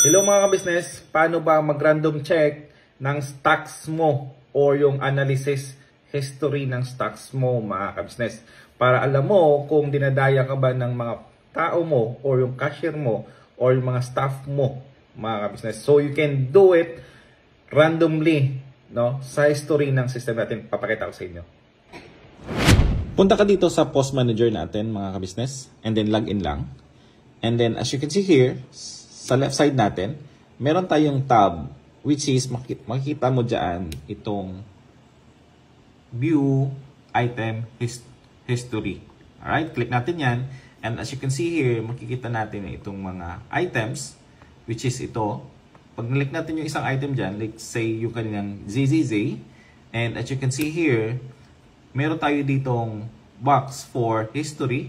Hello mga ka-business, paano ba mag-random check ng stocks mo or yung analysis history ng stocks mo mga ka-business? Para alam mo kung dinadaya ka ba ng mga tao mo or yung cashier mo or yung mga staff mo mga ka-business. So you can do it randomly, no, sa history ng system natin. Papakita ko sa inyo. Punta ka dito sa post manager natin mga ka-business and then log in lang. And then as you can see here, sa left side natin, meron tayong tab which is makikita mo dyan itong view item history. Alright, click natin yan. And as you can see here, makikita natin itong mga items which is ito. Pag click natin yung isang item dyan, let's say yung kanilang ZZZ. And as you can see here, meron tayo ditong box for history.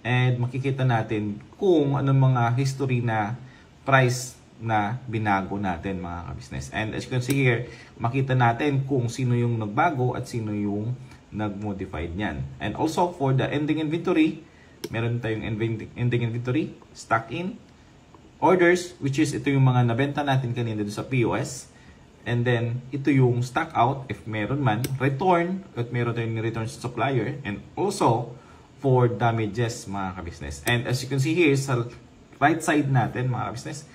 And makikita natin kung anong mga history na price na binago natin mga ka-business. And as you can see here, makita natin kung sino yung nagbago at sino yung nag-modified niyan. And also for the ending inventory, meron tayong ending inventory, stock in, orders, which is ito yung mga nabenta natin kanina dito sa POS. And then ito yung stock out if meron man, return, at meron tayong return sa supplier, and also for damages mga ka-business. And as you can see here sa right side natin mga business,